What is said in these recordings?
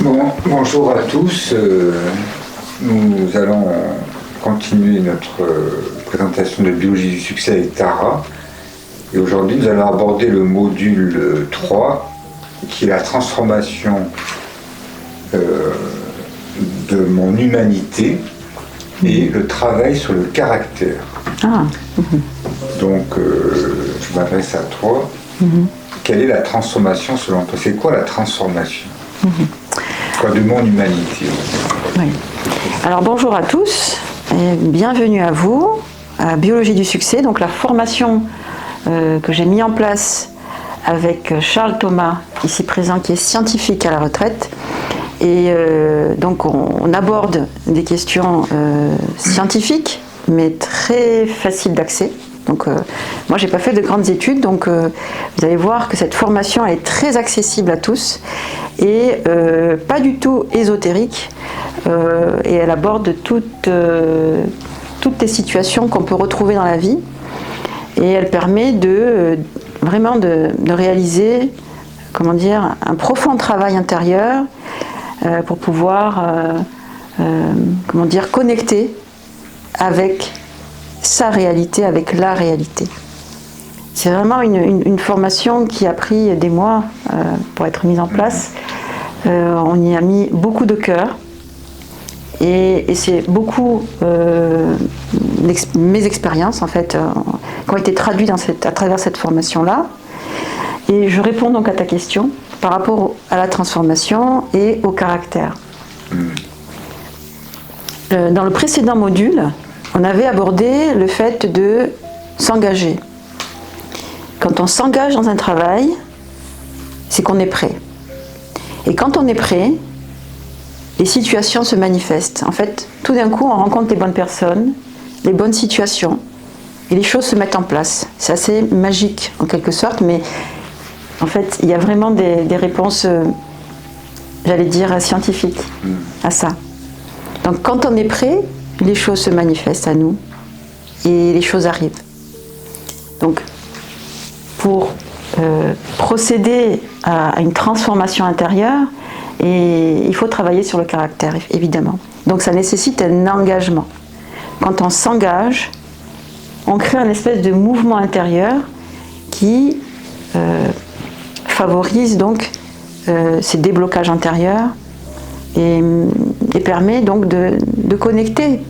Bon, bonjour à tous. Nous allons continuer notre présentation de biologie du succès avec Tara. Et aujourd'hui, nous allons aborder le module 3, qui est la transformation de mon humanité et le travail sur le caractère. Donc, je m'adresse à toi. Quelle est la transformation selon toi? C'est quoi la transformation quoi de mon humanité? Oui. Alors bonjour à tous et bienvenue à vous à Biologie du succès, donc la formation que j'ai mis en place avec Charles Thomas, ici présent, qui est scientifique à la retraite. Et donc on aborde des questions scientifiques, mais très faciles d'accès. Donc moi j'ai pas fait de grandes études, donc vous allez voir que cette formation est très accessible à tous et pas du tout ésotérique, et elle aborde toutes les situations qu'on peut retrouver dans la vie, et elle permet vraiment de réaliser, comment dire, un profond travail intérieur pour pouvoir comment dire, connecter avec sa réalité, avec la réalité. C'est vraiment une formation qui a pris des mois pour être mise en place. On y a mis beaucoup de cœur et c'est beaucoup mes expériences en fait qui ont été traduites à travers cette formation-là. Et je réponds donc à ta question par rapport à la transformation et au caractère. Dans le précédent module, on avait abordé le fait de s'engager. Quand on s'engage dans un travail, c'est qu'on est prêt. Et quand on est prêt, les situations se manifestent. En fait, tout d'un coup, on rencontre les bonnes personnes, les bonnes situations, et les choses se mettent en place. C'est assez magique, en quelque sorte, mais en fait, il y a vraiment des réponses, j'allais dire, scientifiques à ça. Donc, quand on est prêt, les choses se manifestent à nous et les choses arrivent. Donc, pour procéder à une transformation intérieure, il faut travailler sur le caractère, évidemment. Donc, ça nécessite un engagement. Quand on s'engage, on crée un espèce de mouvement intérieur qui favorise donc ces déblocages intérieurs et permet donc de connecter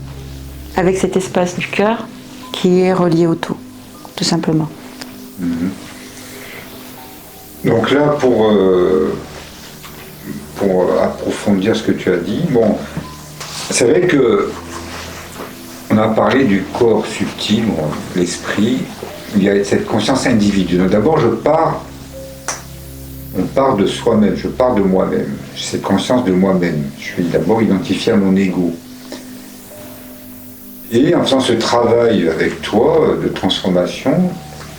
avec cet espace du cœur qui est relié au tout simplement. Donc là, pour approfondir ce que tu as dit, bon, c'est vrai que on a parlé du corps subtil, l'esprit, il y a cette conscience individuelle. D'abord, on part de soi-même, je pars de moi-même, j'ai cette conscience de moi-même. Je suis d'abord identifié à mon ego. Et en faisant ce travail avec toi de transformation,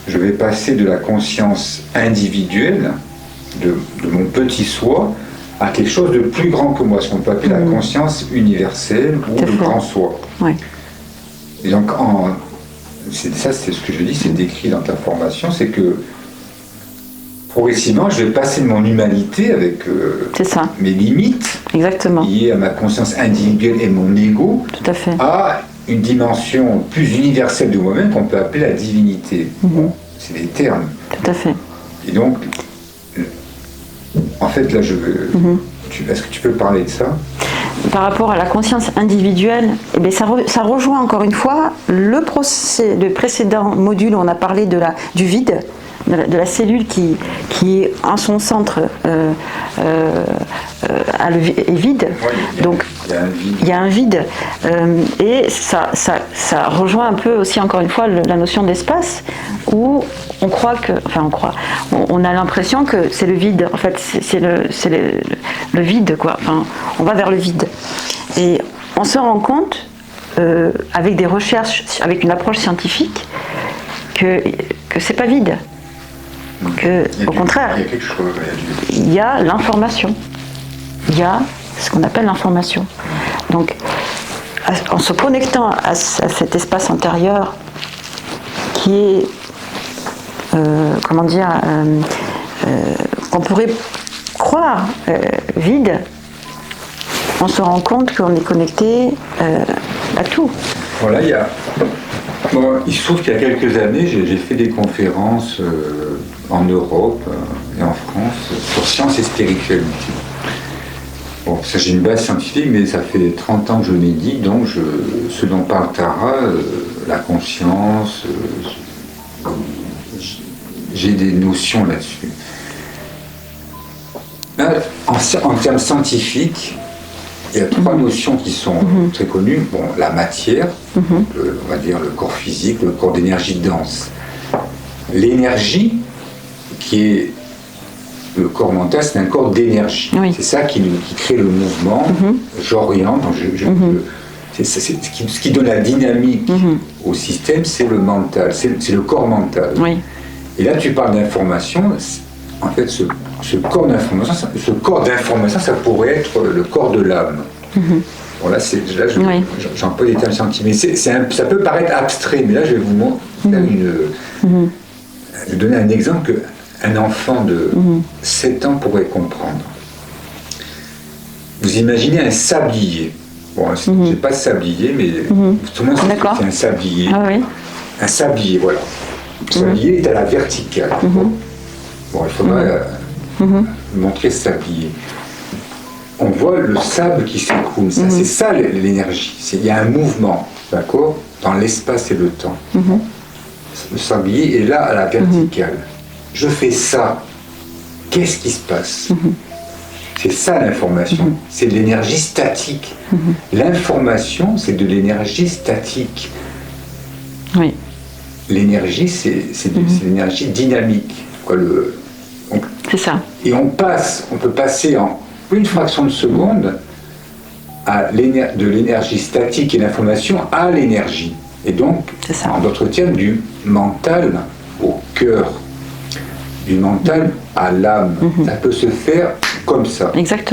je vais passer de la conscience individuelle, de mon petit soi, à quelque chose de plus grand que moi, ce qu'on peut appeler la conscience universelle ou le grand soi. Oui. Et donc, c'est ce que je dis, c'est décrit dans ta formation, c'est que progressivement, je vais passer de mon humanité avec mes limites, exactement, liées à ma conscience individuelle et mon ego, tout à fait, à une dimension plus universelle de moi-même qu'on peut appeler la divinité. Bon, c'est des termes. Tout à fait. Et donc, en fait, là, je veux... Est-ce que tu peux parler de ça? Par rapport à la conscience individuelle, eh bien, ça rejoint encore une fois le précédent module où on a parlé du vide, de la cellule qui est en son centre est vide. Ouais, donc il y a un vide. Et ça rejoint un peu aussi encore une fois la notion d'espace où on a l'impression que c'est le vide. En fait, c'est le vide, quoi. Enfin, on va vers le vide. Et on se rend compte avec des recherches, avec une approche scientifique, que c'est pas vide. Au contraire, il y a l'information. Il y a ce qu'on appelle l'information. Donc, en se connectant à cet espace intérieur qui est, qu'on pourrait croire vide, on se rend compte qu'on est connecté à tout. Voilà, il se trouve qu'il y a quelques années, j'ai fait des conférences en Europe et en France sur science et spiritualité. Bon, ça j'ai une base scientifique, mais ça fait 30 ans que je médite, donc ce dont parle Tara, la conscience, j'ai des notions là-dessus. Là, en termes scientifiques, il y a trois notions qui sont très connues. Bon, la matière, on va dire le corps physique, le corps d'énergie dense. L'énergie, qui est le corps mental, c'est un corps d'énergie. Oui. C'est ça qui crée le mouvement. J'oriente, ce qui donne la dynamique au système, c'est le mental, c'est le corps mental. Oui. Et là, tu parles d'information. En fait, ce corps d'information, ça pourrait être le corps de l'âme. Bon, là, j'emploie des termes scientifiques, mais ça peut paraître abstrait, mais là, je vais vous donner un exemple qu'un enfant de 7 ans pourrait comprendre. Vous imaginez un sablier. Bon, j'ai pas de sablier, mais tout le monde sait que c'est un sablier. Ah, oui. Un sablier, voilà. Le sablier est à la verticale. Bon, il faudra montrer ce sablier. On voit le sable qui s'écoule. C'est ça l'énergie. Il y a un mouvement, d'accord, dans l'espace et le temps. Le sablier est là à la verticale. Je fais ça. Qu'est-ce qui se passe? C'est ça l'information. C'est de l'énergie statique. L'information, c'est de l'énergie statique. Oui. L'énergie, c'est de l'énergie dynamique. C'est ça. Et on peut passer en une fraction de seconde de l'énergie statique et l'information à l'énergie. Et donc, en d'autres termes, du mental au cœur, du mental à l'âme. Ça peut se faire comme ça. Exactement.